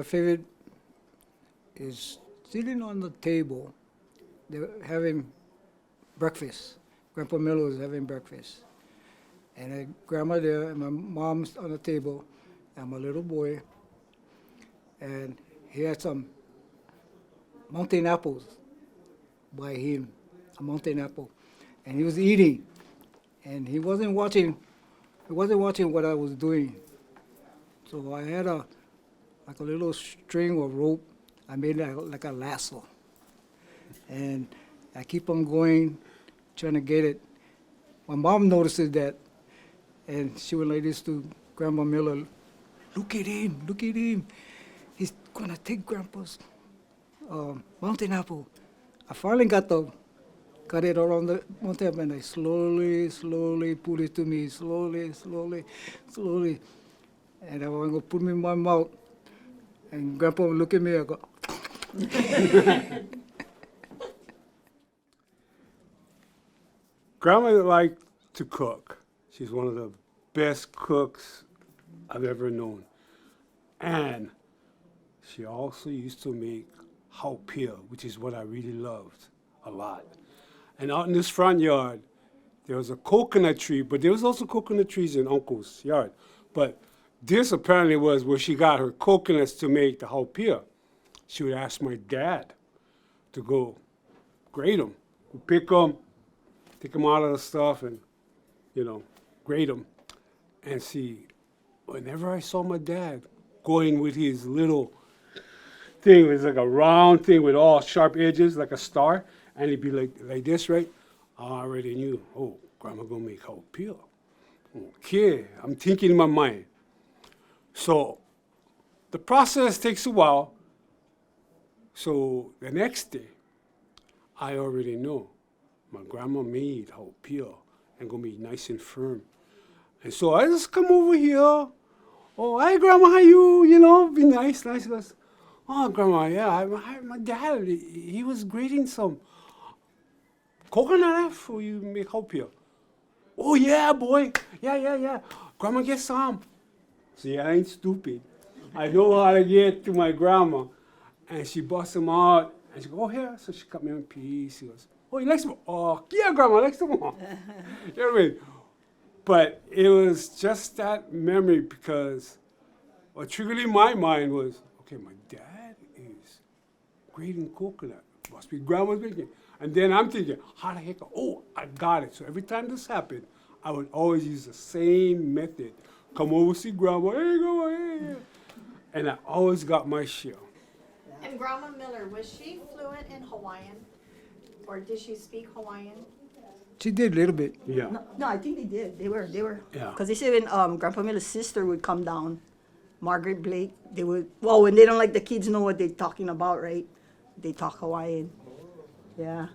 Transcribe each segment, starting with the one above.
favorite is sitting on the table. They're having breakfast. Grandpa Miller was having breakfast. And grandma there, and my mom's on the table, and my little boy. And he had some mountain apples by him, a mountain apple. And he was eating. And he wasn't watching what I was doing. So I had like a little string or rope. I made it like a lasso. And I keep on going, trying to get it. My mom notices that, and she went like this to Grandma Miller. Look at him. He's gonna take Grandpa's mountain apple. I finally got it around the mountain apple, and I slowly put it to me, slowly. And I was gonna put it in my mouth. And Grandpa would look at me, I go, Grandma liked to cook. She's one of the best cooks I've ever known. And she also used to make ʻāpana, which is what I really loved a lot. And out in this front yard, there was a coconut tree, but there was also coconut trees in Uncle's yard. But this apparently was where she got her coconuts to make the ʻāpana. She would ask my dad to go grate them, pick them, take them out of the stuff and, grate them. And see, whenever I saw my dad going with his little thing, it was like a round thing with all sharp edges, like a star, and he'd be like this, right? I already knew, Grandma gonna make ʻāpana. Okay, I'm thinking in my mind. So the process takes a while. So the next day, I already know my grandma made ʻāpana and gonna be nice and firm. And so I just come over here. Oh, hi, Grandma, how you? Be nice. Oh, Grandma, yeah, my dad, he was grating some coconut for you to make ʻāpana. Oh, yeah, boy. Yeah. Grandma, get some. See, I ain't stupid. I know how to get to my grandma. And she busts them out. And she goes, oh, here. So she cut me in piece. She goes, oh, you like some? Oh, yeah, Grandma, I like some more. You know what I mean? But it was just that memory because what triggered in my mind was, okay, my dad is grating coconut. Must be Grandma's making. And then I'm thinking, how the heck? Oh, I got it. So every time this happened, I would always use the same method. Come over, see Grandma. Hey, Grandma, hey. And I always got my share. And Grandma Miller, was she fluent in Hawaiian? Or did she speak Hawaiian? she did a little bit. Yeah. No, I think they did. They were. Yeah. Because they said when Grandpa Miller's sister would come down, Margaret Blake, they would, when they don't like the kids know what they're talking about, right? They talk Hawaiian. Yeah.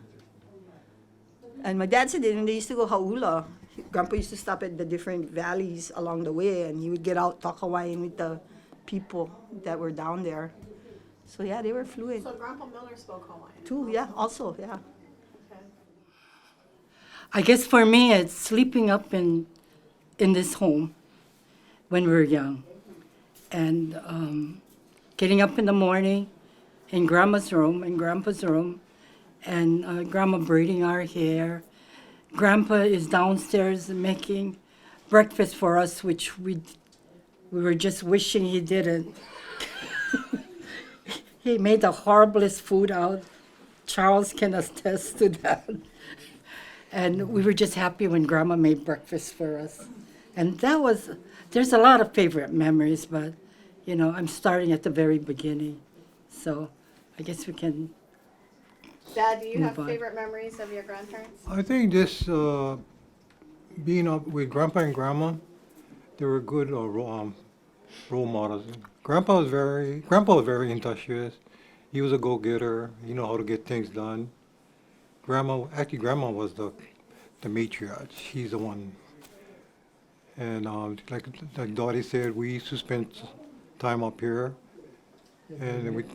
And my dad said that when they used to go Hauula, Grandpa used to stop at the different valleys along the way, and he would get out, talk Hawaiian with the people that were down there. So yeah, they were fluent. So Grandpa Miller spoke Hawaiian? Too, yeah, also, yeah. Okay. I guess for me, it's sleeping up in this home when we were young, and getting up in the morning in Grandma's room and Grandpa's room, and Grandma braiding our hair. Grandpa is downstairs making breakfast for us, which we were just wishing he didn't. He made the horriblest food out. Charles can attest to that. And we were just happy when Grandma made breakfast for us. And there's a lot of favorite memories, but, I'm starting at the very beginning. So I guess we can. Dad, do you have Move on. favorite memories of your grandparents? I think this, being up with Grandpa and Grandma, they were good role models. Grandpa was very industrious. He was a go-getter. He knew how to get things done. Grandma was the matriarch. She's the one. And like Dottie said, we used to spend time up here, and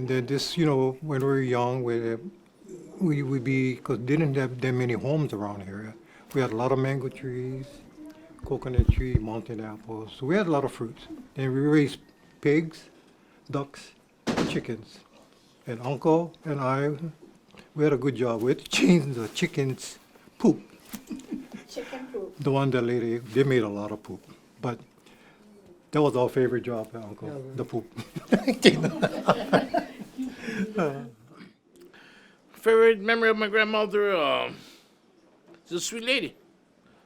then this, when we were young, we would be, because didn't have that many homes around here. We had a lot of mango trees. coconut tree, mountain apples. So we had a lot of fruits. And we raised pigs, ducks, chickens. And Uncle and I, we had a good job. We had to change the chickens' poop. Chicken poop. The one that lady, they made a lot of poop. But that was our favorite job, Uncle, the poop. Favorite memory of my grandmother, she's a sweet lady.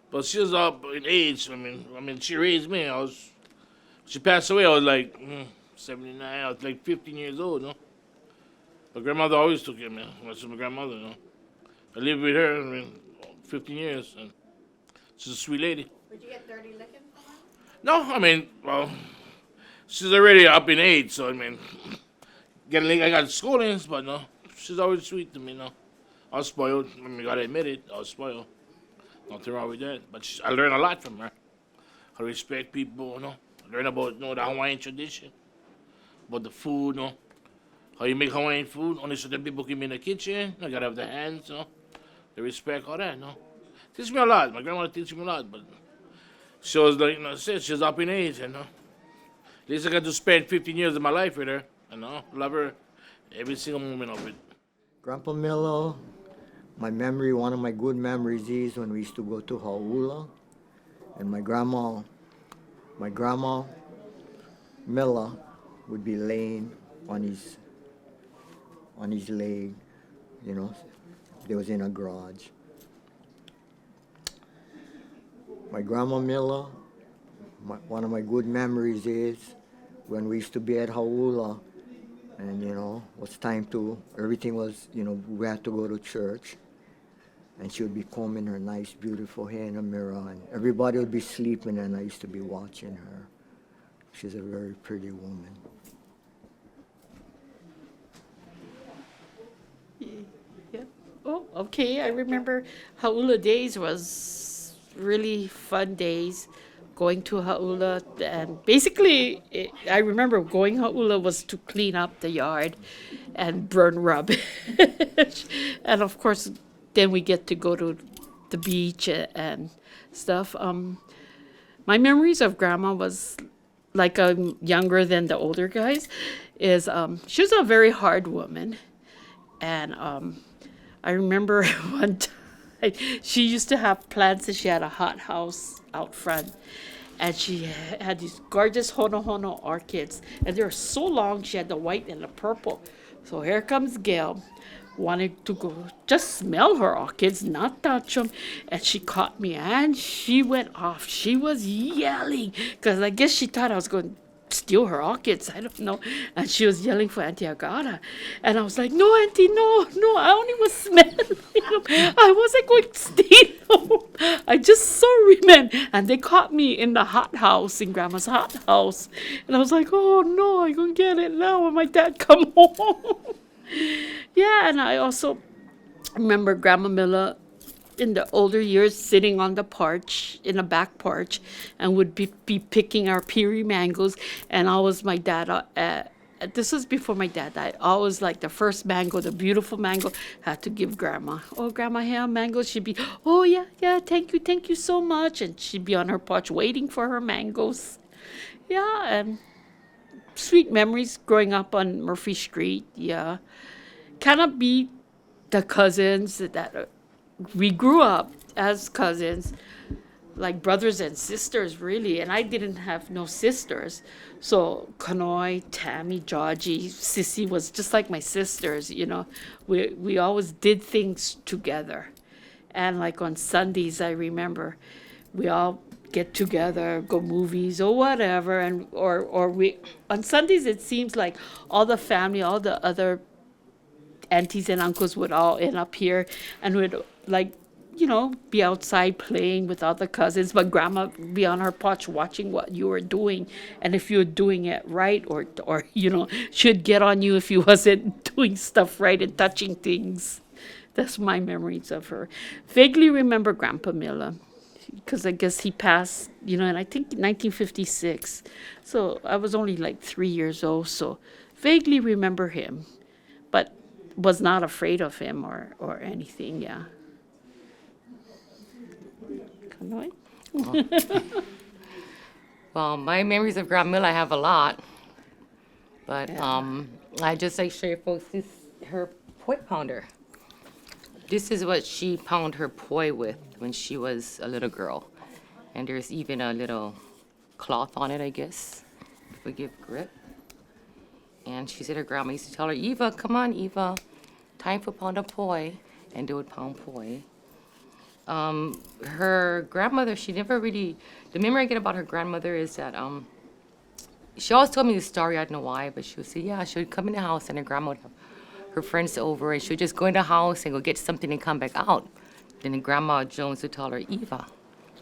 But she was up in age. I mean, she raised me. She passed away. I was like 79. I was like 15 years old. No, my grandmother always took care of me. That's my grandmother. No, I lived with her. 15 years, and she's a sweet lady. Would you get dirty licking from her? No, well, she's already up in age, so I got scoldings, but no, she's always sweet to me. No, I was spoiled. I gotta admit it. I was spoiled. Nothing wrong with that. But I learned a lot from her. How to respect people. I learned about the Hawaiian tradition, about the food. How you make Hawaiian food. Only certain people can be in the kitchen. I gotta have the hands. The respect, all that. Teach me a lot. My grandmother teach me a lot, but she was like, I said, she's up in age, at least I got to spend 15 years of my life with her, love her every single moment of it. Grandpa Miller, one of my good memories is when we used to go to Hauula, and my grandma Miller would be laying on his leg, They was in a garage. My grandma Miller, one of my good memories is when we used to be at Hauula, and was time to, everything was, we had to go to church, and she would be combing her nice, beautiful hair in the mirror, and everybody would be sleeping, and I used to be watching her. She's a very pretty woman. Yeah. Oh, okay. I remember Hauula days was really fun days. Going to Hauula, and basically, I remember going Hauula was to clean up the yard and burn rubbish, and of course, then we get to go to the beach and stuff. My memories of Grandma was like I'm younger than the older guys. Is she was a very hard woman, and I remember one time. She used to have plants, and she had a hothouse out front, and she had these gorgeous hono orchids, and they were so long. She had the white and the purple. So here comes Gail, wanted to go just smell her orchids, not touch them, and she caught me, and she went off. She was yelling because I guess she thought I was going to steal her orchids. I don't know. And she was yelling for Auntie Agata. And I was like, no, Auntie, no, I only was smelling them. I wasn't going to steal them. I just saw women. And they caught me in the hot house, in Grandma's hot house. And I was like, oh, no, I'm going to get it now when my dad come home. Yeah, and I also remember Grandma Miller in the older years sitting on the porch, in the back porch, and would be picking our piri mangoes. And always my dad, this was before my dad died, always like the first mango, the beautiful mango, had to give Grandma. Oh, Grandma, here, mangoes. She'd be, oh, yeah, thank you so much. And she'd be on her porch waiting for her mangoes. Yeah, and sweet memories growing up on Murphy Street, yeah. Cannot be the cousins that we grew up as cousins, like brothers and sisters, really. And I didn't have no sisters. So Kanoi, Tammy, Georgie, Sissy was just like my sisters, We always did things together. And like on Sundays, I remember we all get together, go movies or whatever. And or we on Sundays, it seems like all the family, all the other aunties and uncles would all end up here and would be outside playing with other cousins, but Grandma be on her porch watching what you were doing, and if you were doing it right, or she'd get on you if you wasn't doing stuff right and touching things. That's my memories of her. Vaguely remember Grandpa Miller, because I guess he passed, and I think 1956. So I was only like 3 years old, so vaguely remember him, but was not afraid of him or anything, yeah. Well, my memories of Grandma Miller, I have a lot. But I just like show you folks this, her poi pounder. This is what she pounded her poi with when she was a little girl. And there's even a little cloth on it, I guess, to give grip. And she said her grandma used to tell her, Eva, come on, Eva, time for pound a poi. And they would pound poi. Her grandmother, she never really, the memory I get about her grandmother is that she always told me the story, I don't know why, but she would say, yeah, she would come in the house and her grandma would have her friends over and she would just go in the house and go get something and come back out. Then Grandma Jones would tell her, Eva,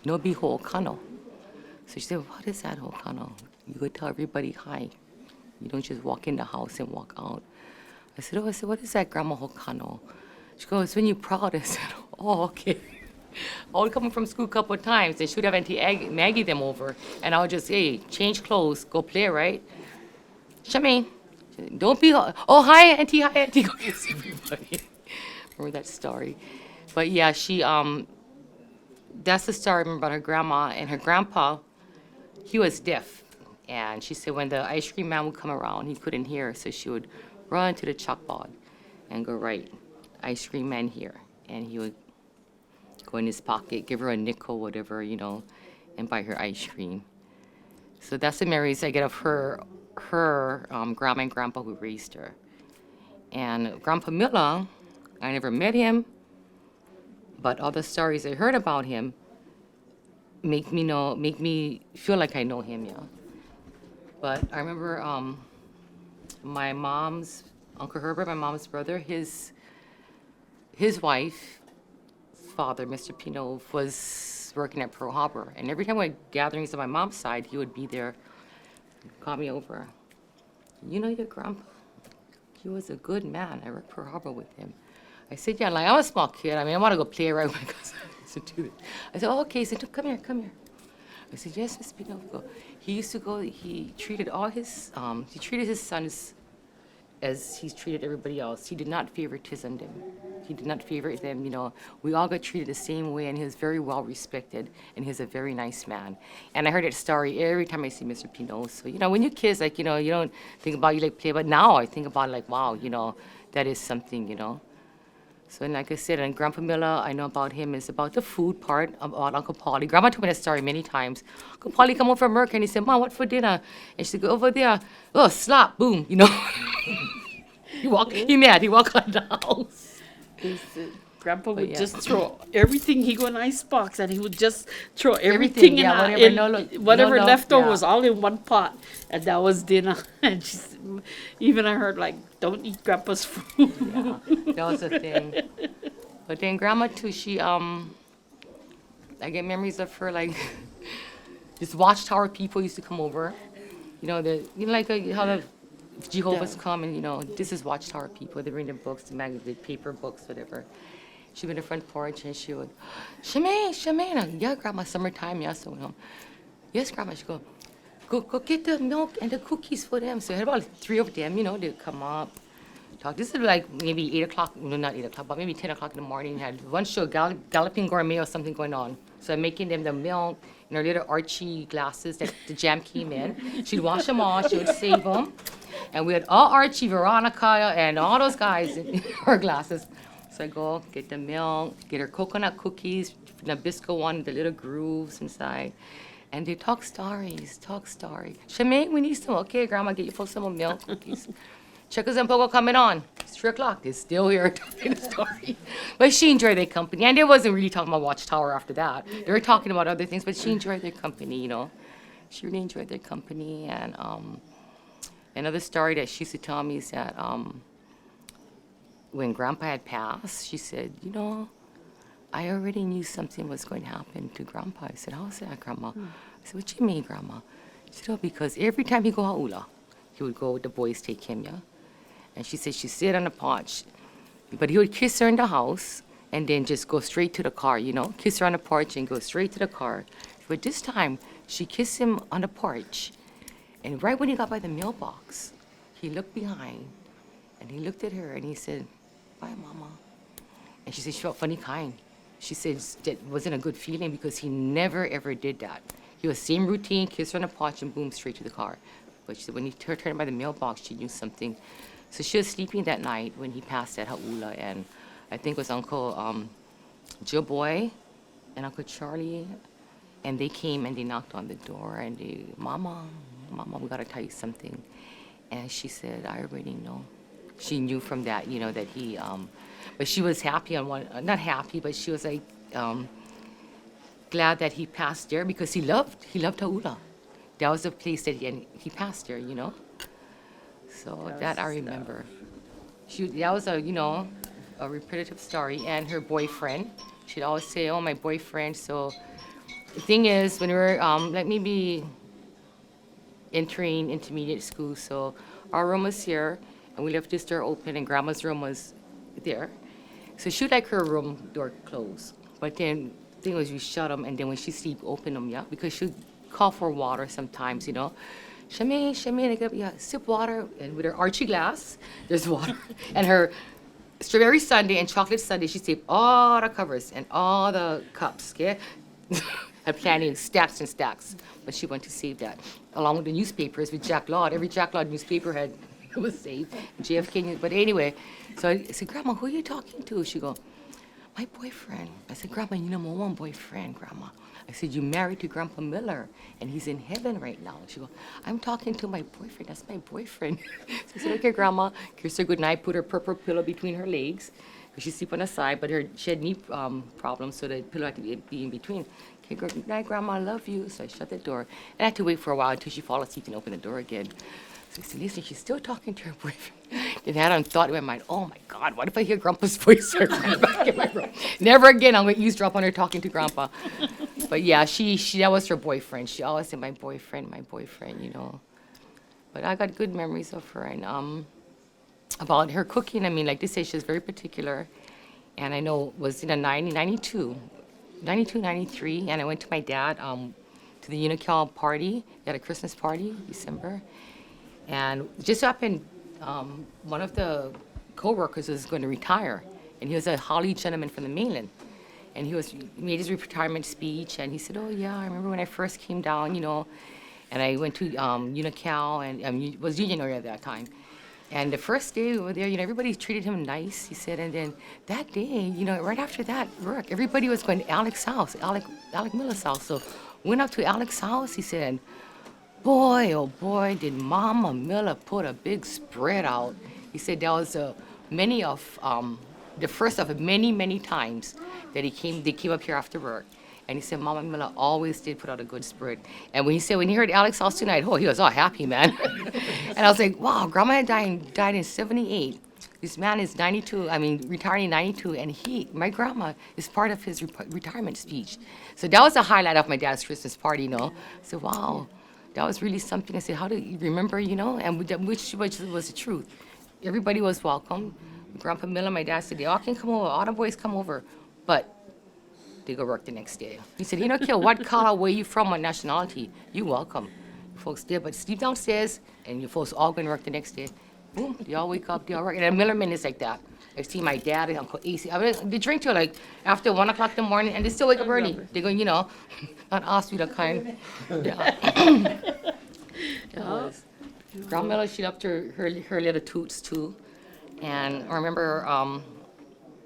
no be ho kano. So she said, what is that ho kano? You would tell everybody hi. You don't just walk in the house and walk out. I said, what is that, Grandma ho kano? She goes, when you're proud. I said, oh, okay. I would come from school a couple of times and she would have Auntie Maggie them over. And I would just, hey, change clothes, go play, right? Shami, don't be, oh, hi, Auntie, go kiss everybody. Remember that story? But yeah, she, that's the story I remember about her grandma and her grandpa. He was deaf. And she said when the ice cream man would come around, he couldn't hear. So she would run to the chalkboard and go, right, ice cream man here. And he would go in his pocket, give her a nickel, whatever, you know, and buy her ice cream. So that's the memories I get of her grandma and grandpa who raised her. And Grandpa Miller, I never met him, but all the stories I heard about him make me feel like I know him, yeah. But I remember my mom's, Uncle Herbert, my mom's brother, his wife, father, Mr. Pino, was working at Pearl Harbor. And every time we had gatherings on my mom's side, he would be there, call me over. You know your grandpa? He was a good man. I worked Pearl Harbor with him. I said, yeah, like, I'm a small kid. I mean, I want to go play around with my cousin. I said, oh, okay. He said, come here. I said, yes, Miss Pino, go. He used to go, he treated his sons as he's treated everybody else. He did not favoritism them. He did not favor them, you know. We all got treated the same way, and he was very well respected, and he's a very nice man. And I heard that story every time I see Mr. Pino. So, you know, when you're kids, like, you know, you don't think about you like play, but now I think about like, wow, you know, that is something, you know. So, and like I said, and Grandpa Miller, I know about him is about the food part, about Uncle Paulie. Grandma told me that story many times. Uncle Paulie come over from work and he said, Mom, what for dinner? And she said, go over there. Oh, slap, boom, you know. He walked out of the house. Grandpa would yeah. just throw everything. He go in ice box and he would just throw everything in, yeah, whatever leftover yeah. was all in one pot, and that was dinner. And even I heard like, don't eat Grandpa's food. Yeah, that was the thing. But then Grandma too, she I get memories of her like this watchtower people used to come over. You know like how the Jehovah's come and you know this is watchtower people. They bring the books, the paper books, whatever. She'd be in the front porch and she would, Shemaine, yeah, Grandma, summertime, yeah. So yes, Grandma. She go get the milk and the cookies for them. So I had about 3 of them, you know, they'd come up, talk. This is like maybe 8 o'clock, no, not 8 o'clock, but maybe 10 o'clock in the morning. Had one show, Galloping Gourmet or something going on. So I'm making them the milk in her little Archie glasses that the jam came in. She'd wash them all, she would save them. And we had all Archie, Veronica, and all those guys in her glasses. So I go get the milk, get her coconut cookies, Nabisco one, the little grooves inside. And they talk stories. Shemaine, we need some. Okay, Grandma, get you folks some more milk cookies. Checkers and Pogo coming on. It's 3 o'clock. They're still here telling the story. But she enjoyed their company. And they wasn't really talking about Watchtower after that. They were talking about other things, but she enjoyed their company, you know. She really enjoyed their company. And another story that she used to tell me is that when Grandpa had passed, she said, you know, I already knew something was going to happen to Grandpa. I said, how's that, Grandma? I said, what you mean, Grandma? She said, oh, because every time he go ha'ula, he would go with the boys, take him, yeah? And she said she'd sit on the porch, but he would kiss her in the house and then just go straight to the car, you know? Kiss her on the porch and go straight to the car. But this time, she kissed him on the porch. And right when he got by the mailbox, he looked behind and he looked at her and he said, bye, Mama. And she said she felt funny kind. she said that wasn't a good feeling because he never ever did that. He was same routine, kiss her on the paunch and boom, straight to the car. But she said when he turned by the mailbox, she knew something. So she was sleeping that night when he passed at Ha'ula, and I think it was Uncle Joe Boy and Uncle Charlie, and they came and they knocked on the door and they, Mama, we gotta tell you something. And she said, I already know. She knew from that, you know, that he, but she was happy on one, not happy, but she was like, glad that he passed there because he loved Ha'ula. That was the place that he passed there, you know? So that I remember. That was a, you know, a repetitive story. And her boyfriend, she'd always say, oh, my boyfriend. So the thing is, when we were, like maybe entering intermediate school, so our room was here, and we left this door open, and Grandma's room was there. So she'd like her room door closed. But then the thing was, we shut them, and then when she sleep, open them, yeah? Because she'd call for water sometimes, you know? Shami, I get up, yeah, sip water, and with her Archie glass, there's water. And her strawberry sundae and chocolate sundae, she saved all the covers and all the cups, okay? Had plenty of stacks and stacks, but she wanted to save that. Along with the newspapers with Jack Laud, every Jack Laud newspaper had, it was saved, JFK, but anyway. So I said, Grandma, who are you talking to? She go, my boyfriend. I said, Grandma, you know my one boyfriend, Grandma. I said, you married to Grandpa Miller, and he's in heaven right now. She go, I'm talking to my boyfriend. That's my boyfriend. So I said, okay, Grandma. Kiss her goodnight, put her purple pillow between her legs, because she sleep on the side, but she had knee problems, so the pillow had to be in between. Okay, good night, Grandma, I love you. So I shut the door. And I had to wait for a while until she fall asleep and open the door again. So I said, listen, she's still talking to her boyfriend. Then I had a thought in my mind, oh my God, what if I hear Grandpa's voice back in my room? Never again, I'm going to eavesdrop on her talking to Grandpa. But yeah, she that was her boyfriend. She always said, my boyfriend, you know. But I got good memories of her. And about her cooking, I mean, like they say, she was very particular. And I know it was in 92, 93, and I went to my dad to the Unical party. He had a Christmas party, December. And it just happened, one of the co-workers was going to retire, and he was a Holly gentleman from the mainland. And he made his retirement speech, and he said, oh yeah, I remember when I first came down, you know, and I went to Unical, and was Union area at that time. And the first day we were there, you know, everybody treated him nice, he said, and then that day, you know, right after that work, everybody was going to Alec Miller's house. So went up to Alec's house, he said, boy, oh boy, did Mama Miller put a big spread out. He said that was the first of many, many times that they came up here after work. And he said Mama Miller always did put out a good spread. And when he heard Alec's house tonight, oh, he was all happy, man. And I was like, wow, Grandma had died in 78. This man is 92, retiring in 92, and my grandma is part of his retirement speech. So that was the highlight of my dad's Christmas party, you know. I said, wow. That was really something. I said, how do you remember, you know? And which was the truth. Everybody was welcome. Grandpa Miller, my dad said, they all can come over, all the boys come over, but they go work the next day. He said, you don't care what color, where you from, what nationality, you welcome. You folks there, but sleep downstairs, and you folks all going to work the next day. Boom, they all wake up, they all work. And the Millerman is like that. I see my dad and Uncle AC. They drink till like after 1 o'clock in the morning, and they still wake up early. They go, you know, not us, we the kind. Yeah. Grandma Miller, she loved her little toots too. And I remember,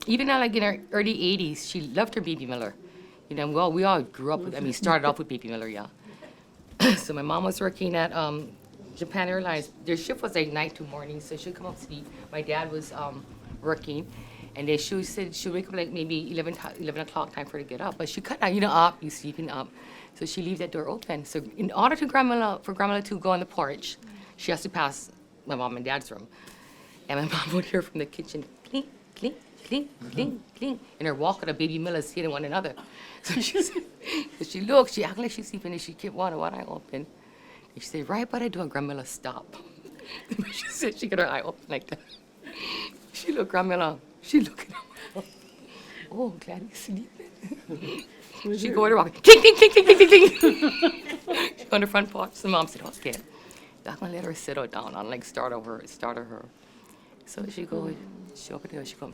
even like in her early 80s, she loved her Baby Miller. You know, well, we all grew up with, started off with Baby Miller, yeah. So my mom was working at Japan Airlines. Their shift was like night to morning, so she'd come up sleep. My dad was working, and then she said she'd wake up like maybe 11 o'clock, time for her to get up. But she cut out, you know, up, you sleeping up. So she leave that door open. So in order for Grandma to go on the porch, she has to pass my mom and dad's room. And my mom would hear from the kitchen, clink, clink, clink, clink, clink, and her walk with a Baby Miller's hitting one another. So she looked, she acted like she's sleeping, and she kept one eye open. And she said, right by the door, Grandma Miller, stop. She said she got her eye open like that. She looked, Grandma Miller, she looked at her. Oh, glad he's sleeping. She go to the rock, clink, clink, clink, clink, clink, clink, clink. She go on the front porch. The mom said, oh, scared. I'm gonna let her settle down. I'll like startle her. So she opened the door, she goes,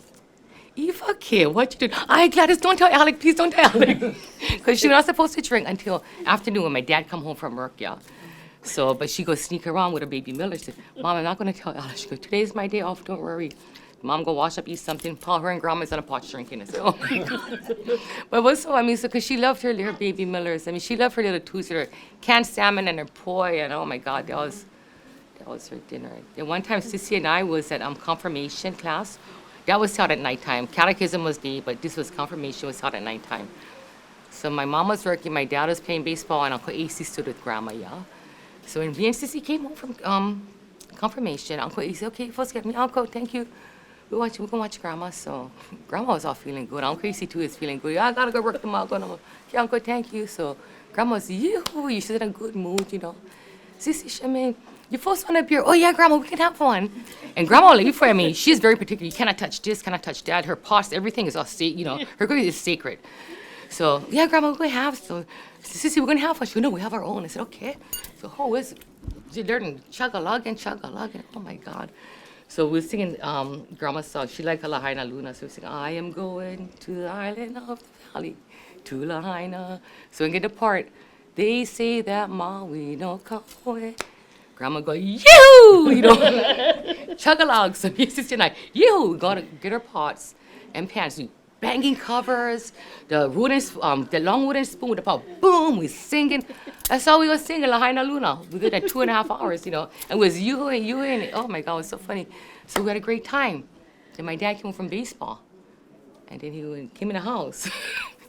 Eva, kid, what you doing? Ay, Gladys, don't tell Alec, please don't tell Alec. Because she was not supposed to drink until afternoon when my dad come home from work, yeah. So, but she goes sneak around with her baby Miller. She said, Mom, I'm not going to tell Alec. She goes, today's my day off, don't worry. Mom go wash up, eat something. Paul, her and Grandma's on a pot drinking. I said, oh my God. But what's so, I mean, so, because she loved her baby Millers. I mean, she loved her little twos, her canned salmon and her poi, and oh my God, that was her dinner. And one time, Sissy and I was at confirmation class. That was taught at nighttime. Catechism was day, but this was confirmation, was taught at nighttime. So my mom was working, my dad was playing baseball, and Uncle AC stood with Grandma, yeah? So when me and Sissy came home from confirmation, Uncle AC, okay, first get me, Uncle, thank you. We're going to watch Grandma. So Grandma was all feeling good. Uncle AC too is feeling good. Yeah, I got to go work tomorrow. Okay, Uncle, thank you. So Grandma's, yoo-hoo, she's in a good mood, you know. Sissy, I mean, you first want a beer? Oh, yeah, Grandma, we can have one. And Grandma, like before, I mean, she's very particular. You cannot touch this, cannot touch that. Her pots, everything is all you know, her cookies is sacred. So, yeah, Grandma, we're going to have. So, Sissy, we're going to have one. She goes, no, we have our own. I said, okay. So, who is it? She learned chug-a-lug and chug-a-lug. And, oh, my God. So we're singing Grandma's song. She liked Lahaina Luna. So we're singing, I am going to the island of the valley, to Lahaina. So we get the part. They say that Maui no kahoe. Grandma go, yoo! You know, chug-a-lug. So me and Sister and I, yoo! Gotta get her pots and pans. We banging covers, the long wooden spoon with the pot, boom, we singing. That's all we were singing, Lahaina Luna. We did that 2.5 hours, you know. And it was you and oh my God, it was so funny. So we had a great time. Then my dad came home from baseball. And then he came in the house.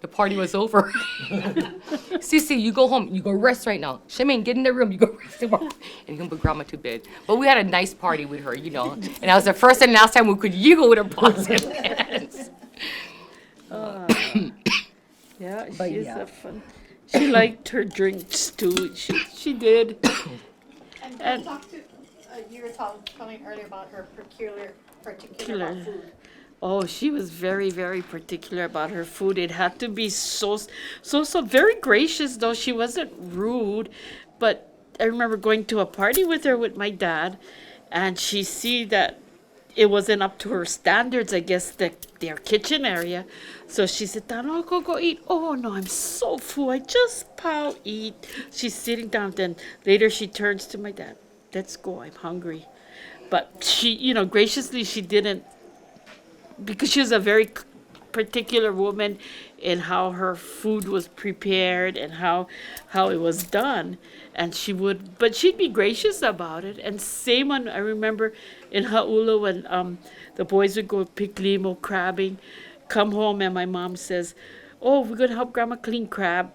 The party was over. Sissy, you go home. You go rest right now. Shamin, get in the room. You go rest. And you can put Grandma to bed. But we had a nice party with her, you know. And that was the first and last time we could yiggle with her pots and pans. Yeah, But she's yeah. a fun. She liked her drinks too. She did. And talk to, you were telling earlier about her particular about food. Oh, she was very, very particular about her food. It had to be so very gracious, though. She wasn't rude, but I remember going to a party with her with my dad, and she see that it wasn't up to her standards, I guess, their kitchen area. So she said, "Tano, go eat." "Oh, no, I'm so full. I just pow eat." She's sitting down. Then later she turns to my dad, "Let's go. I'm hungry." But she, graciously, she didn't, because she was a very particular woman in how her food was prepared and how it was done. And but she'd be gracious about it. And same on, I remember in Ha'ula when the boys would go pick limo crabbing, come home and my mom says, "Oh, we're going to help Grandma clean crab."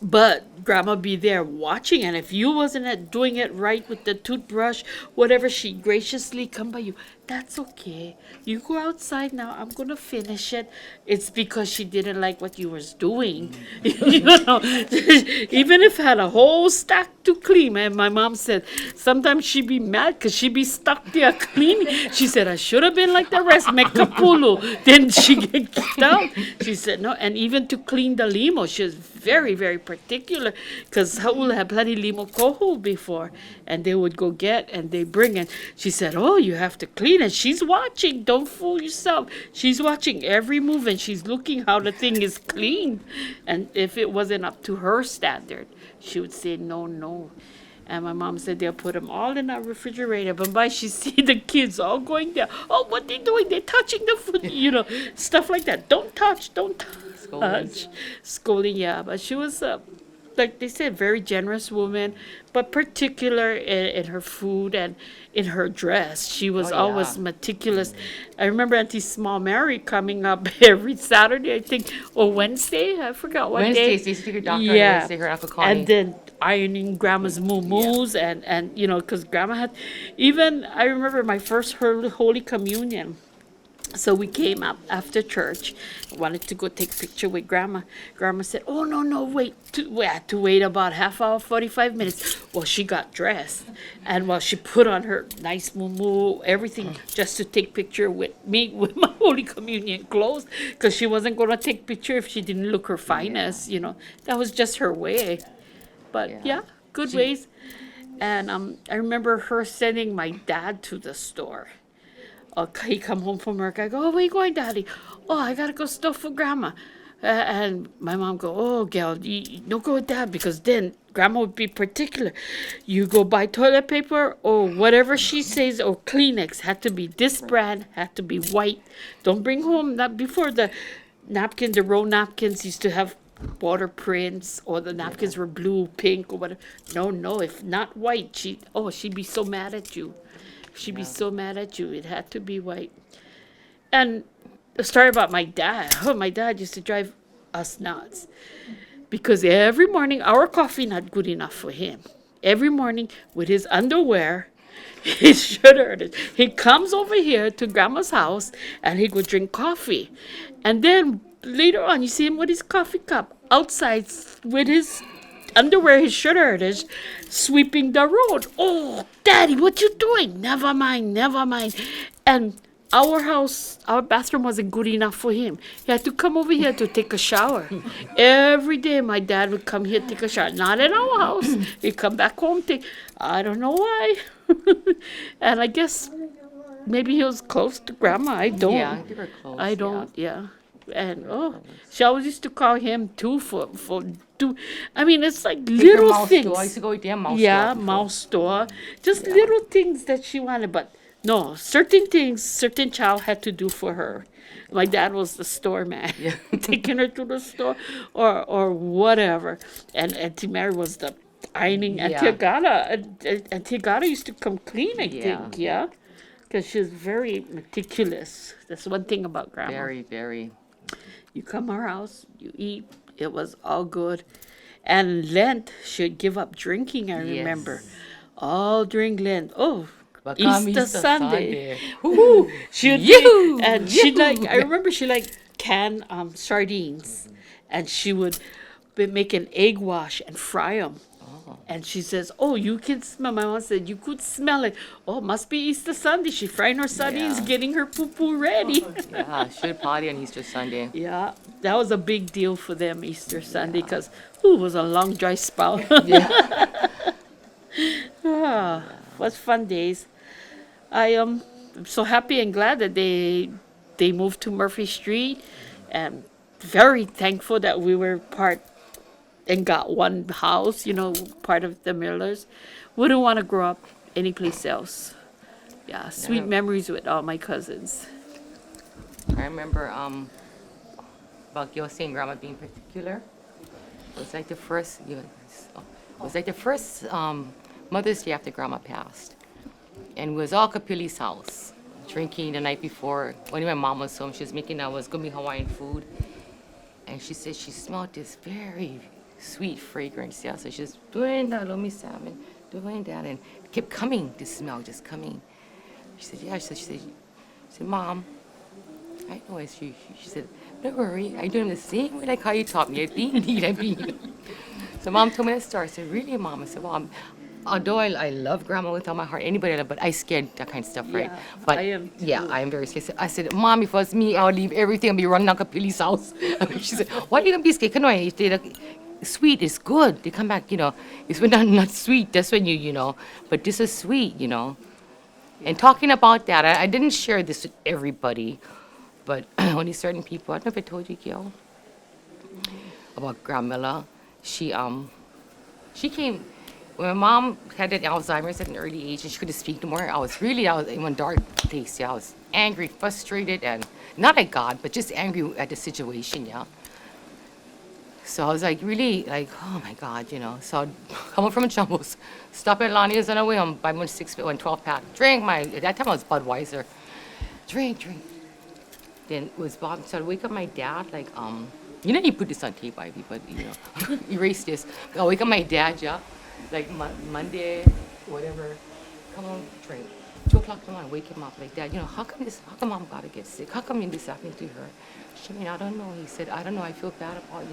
But Grandma be there watching, and if you wasn't doing it right with the toothbrush, whatever, she graciously come by you. "That's okay. You go outside now. I'm gonna finish it." It's because she didn't like what you was doing. Even if had a whole stack to clean. And my mom said sometimes she be mad because she be stuck there cleaning. She said, "I should have been like the rest, make kapulu." Then she get kicked out. She said no, and even to clean the limo, she was very, very particular, because Ha'ula had plenty limo kohu before, and they would go get and they bring it. She said, "Oh, you have to clean it." She's watching. Don't fool yourself. She's watching every move, and she's looking how the thing is clean. And if it wasn't up to her standard, she would say no. And my mom said they'll put them all in our refrigerator. But by she see the kids all going there. "Oh, what they doing? They're touching the food," stuff like that. Don't touch. Scolding, yeah. But she was, like they said, very generous woman, but particular in her food and in her dress. She was always meticulous. I remember Auntie Small Mary coming up every Saturday, I think, or Wednesday. I forgot what day. Wednesdays, they used to take her doctor on Wednesday, her Uncle Connie. And then ironing Grandma's moo-moos and because Grandma had, even I remember my first Holy Communion. So we came up after church, wanted to go take a picture with Grandma. Grandma said, "Oh, no, wait." We had to wait about half hour, 45 minutes. Well, she got dressed. And while she put on her nice muumuu, everything, just to take picture with me, with my Holy Communion clothes, because she wasn't going to take picture if she didn't look her finest, That was just her way. But, good ways. And I remember her sending my dad to the store. he come home from work. I go, oh, where you going, Daddy? Oh, I gotta go stuff for Grandma. And my mom go, oh, gal, you don't go with Dad because then Grandma would be particular. You go buy toilet paper or whatever she says, or Kleenex, had to be this brand, had to be white. Don't bring home, not before the napkin, the roll napkins used to have water prints, or the napkins were blue, pink, or whatever. No, if not white, she'd be so mad at you. She'd be so mad at you. It had to be white. And a story about my dad. Oh, my dad used to drive us nuts because every morning our coffee not good enough for him. Every morning with his underwear, his shirt, he comes over here to Grandma's house and he would drink coffee. And then later on, you see him with his coffee cup outside with his underwear, his shirt is sweeping the road. Oh, Daddy, what you doing? Never mind. And our house, our bathroom wasn't good enough for him. He had to come over here to take a shower. Every day my dad would come here to take a shower. Not in our house. He'd come back home, I don't know why. And I guess maybe he was close to Grandma. I don't. Yeah, they were close. I don't, yeah. And she always used to call him too for I mean, it's like little mouse things. store. I used to go with their mouse Yeah, store before. mouse store. Just little things that she wanted, but no, certain things, certain child had to do for her. My dad was the store man, taking her to the store or whatever. And Auntie Mary was the ironing. Yeah. Auntie Agata used to come clean, I Yeah. think, yeah? Because she's very meticulous. That's one thing about Grandma. Very, very. You come our house, you eat, it was all good. And Lent, she'd give up drinking, I remember. Yes. All during Lent. Oh, But come Easter Sunday. Sunday. Woo! She'd Yoo-hoo! and she Yoo-hoo! I remember she liked canned sardines. And she would make an egg wash and fry them. And she says, oh, you can smell. My mom said, you could smell it. Oh, must be Easter Sunday. She frying her sardines, Yeah. getting her poo-poo ready. Yeah, should party on Easter Sunday. Yeah, that was a big deal for them, Easter Sunday, because it was a long, dry spell. Was fun days. I am so happy and glad that they moved to Murphy Street, and very thankful that we were part and got one house, part of the Millers. Wouldn't want to grow up anyplace else. Yeah, sweet memories with all my cousins. I remember about your saying Grandma being particular. It was like the first, Mother's Day after Grandma passed. And it was all Kapili's house, drinking the night before. When my mom was home, she was making was gonna be Hawaiian food. And she said she smelled this very sweet fragrance. Yeah, so she's doing that, lomi salmon, doing that, and it kept coming, this smell just coming. She said, yeah, she said, Mom, I know it's you. She said, don't worry, I do it the same way like how you taught me. I bean. So Mom told me that story. I said, really, Mom? I said, well, although I love Grandma with all my heart, anybody I love, but I scared that kind of stuff, right? Yeah, But I am too. yeah, I am very scared. I said, Mom, if it was me, I would leave everything and be running out of Kapili's house. She said, why are you gonna be scared? If they sweet is good. They come back, it's when not sweet, that's when but this is sweet, And talking about that, I didn't share this with everybody, but only certain people. I don't know if I told you, Gail, about Grandmilla. She came, when my mom had that Alzheimer's at an early age and she couldn't speak no more, I was in one dark place, yeah. I was angry, frustrated, and not at God, but just angry at the situation, yeah. So I was really oh my God, So I'd come up from Jumbo's, stop at Lonnie's on the way home, buy one 12-pack, drink at that time I was Budweiser, drink. Then it was Bob, so I'd wake up my dad, you put this on tape, Ivy, but erase this. I'll wake up my dad, yeah, Monday, whatever, come on, drink. 2 o'clock in the morning, wake him up, Dad, how come Mom gotta get sick? How come this happened to her? I don't know. He said, I don't know. I feel bad about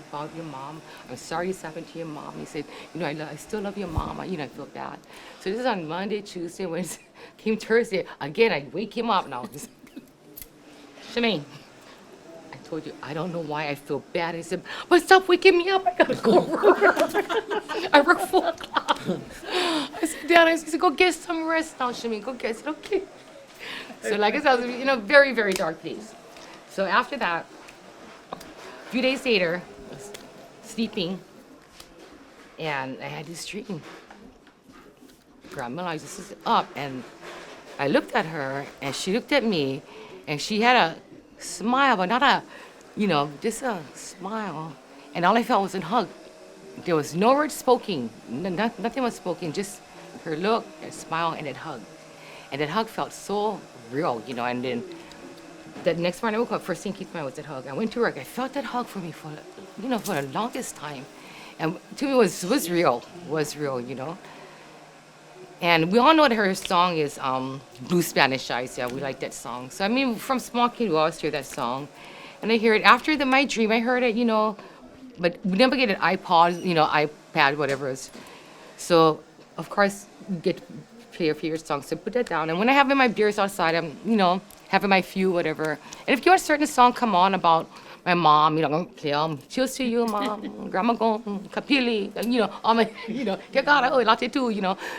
about your mom. I'm sorry this happened to your mom. He said, I still love your mom. I feel bad. So this is on Monday, Tuesday, Wednesday. Came Thursday. Again, I wake him up now. Shemaine, I told you, I don't know why I feel bad. He said, but stop waking me up. I gotta go work. I work 4 o'clock. I said, Dad, I said, go get some rest now, Shemaine. Go get it. I said, okay. So like I said, I was in a very, very dark place. So after that, a few days later, I was sleeping, and I had this dream. Grandma just was up, and I looked at her, and she looked at me, and she had a smile, but not a, just a smile. And all I felt was a hug. There was no words spoken, nothing was spoken, just her look, her smile, and that hug. And that hug felt so real, and then the next morning I woke up, first thing came to mind was that hug. I went to work, I felt that hug for me for the longest time. And to me it was real, And we all know that her song is Blue Spanish Eyes. Yeah, we like that song. So I mean, from small kid, we always hear that song. And I hear it after my dream, I heard it, but we never get an iPod, iPad, whatever it is. So, of course, you get to play your favorite songs. So put that down. And when I have my beers outside, I'm, having my few, whatever. And if you want a certain song come on about my mom, I'm going to play, cheers to you, mom, grandma go, kapili, all my, que cara, oh, latte too,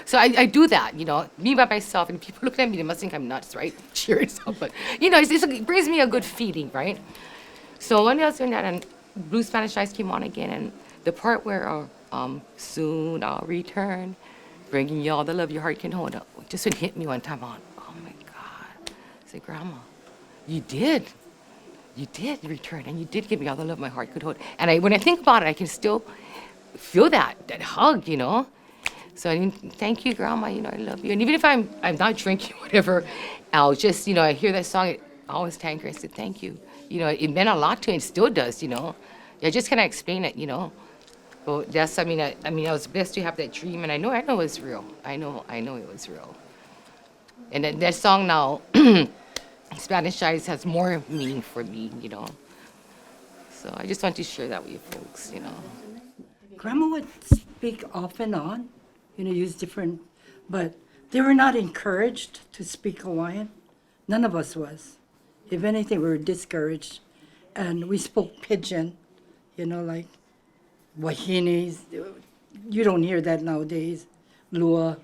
So I do that, me by myself. And people look at me, they must think I'm nuts, right? Cheering stuff. But, it brings me a good feeling, right? So one day I was doing that, and Blue Spanish Eyes came on again, and the part where soon I'll return, bringing you all the love your heart can hold. Just would hit me one time on. Oh my God! I said, Grandma, you did return, and you did give me all the love my heart could hold. And when I think about it, I can still feel that hug, So I mean, thank you, Grandma. I love you. And even if I'm not drinking, whatever, I'll just I hear that song. I always thank her. I said thank you. It meant a lot to me, and still does, I just cannot explain it, But that's, I was blessed to have that dream, and I know it was real. I know it was real. And that song now, Spanish Eyes, has more meaning for me, So I just want to share that with you folks, Grandma would speak off and on, use different, but they were not encouraged to speak Hawaiian. None of us was. If anything, we were discouraged. And we spoke pidgin, like wahinis. You don't hear that nowadays. Lua,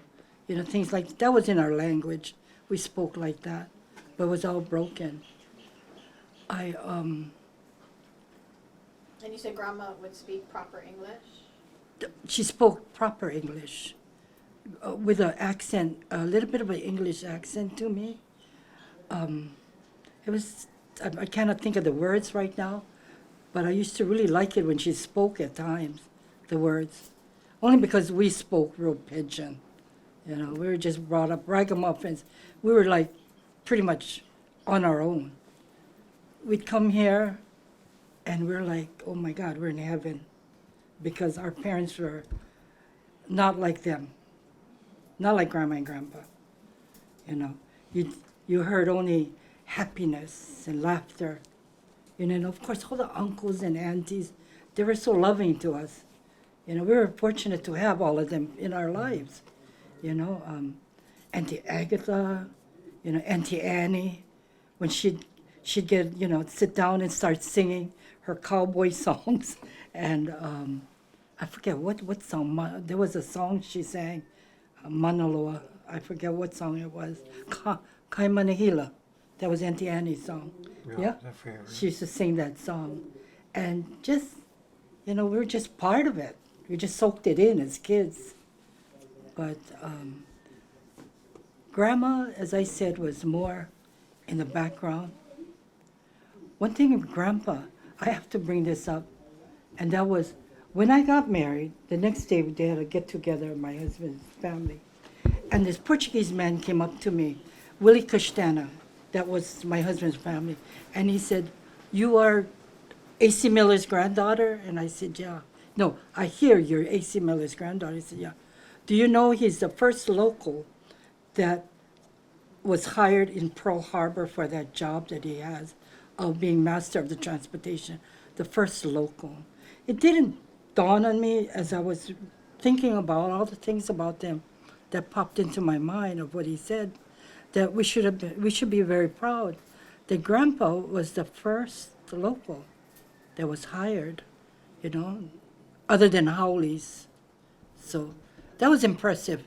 things like that was in our language. We spoke like that, but it was all broken. And you said Grandma would speak proper English? She spoke proper English with an accent, a little bit of an English accent to me. It was, I cannot think of the words right now, but I used to really like it when she spoke at times, the words. Only because we spoke real pidgin. We were just brought up ragamuffins. We were like pretty much on our own. We'd come here and we're like, oh my God, we're in heaven. Because our parents were not like them. Not like Grandma and Grandpa. You heard only happiness and laughter. And of course, all the uncles and aunties, they were so loving to us. We were fortunate to have all of them in our lives. Auntie Agatha, Auntie Annie, when she'd get, sit down and start singing her cowboy songs. And I forget what song, there was a song she sang, Manaloa, I forget what song it was, Kai Manahila. That was Auntie Annie's song. Yeah? She used to sing that song. And just, we were just part of it. We just soaked it in as kids. But Grandma, as I said, was more in the background. One thing with Grandpa, I have to bring this up, and that was when I got married, the next day they had a get-together of my husband's family. And this Portuguese man came up to me, Willie Castana, that was my husband's family, and he said, you are A.C. Miller's granddaughter? And I said, yeah. No, I hear you're A.C. Miller's granddaughter. He said, yeah. Do you know he's the first local that was hired in Pearl Harbor for that job that he has of being master of the transportation, the first local. It didn't dawn on me as I was thinking about all the things about them that popped into my mind of what he said, that we should be very proud that Grandpa was the first local that was hired, other than Howley's. So that was impressive.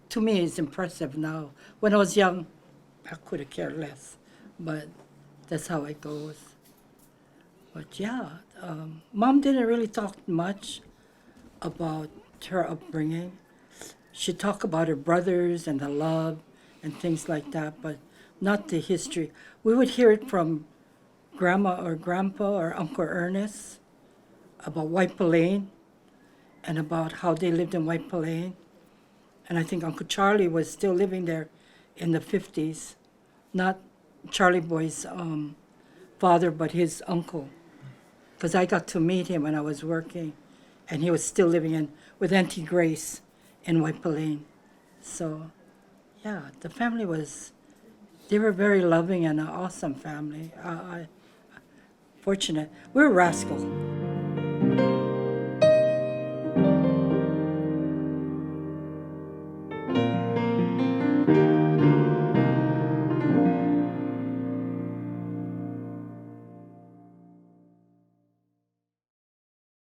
To me, it's impressive now. When I was young, I could have cared less, but that's how it goes. But yeah, Mom didn't really talk much about her upbringing. She talked about her brothers and the love and things like that, but not the history. We would hear it from Grandma or Grandpa or Uncle Ernest about White Lane and about how they lived in White Lane. And I think Uncle Charlie was still living there in the 50s. Not Charlie Boy's father, but his uncle. Because I got to meet him when I was working, and he was still living with Auntie Grace in White Lane. So, yeah, the family they were very loving and an awesome family. Fortunate. We were rascals.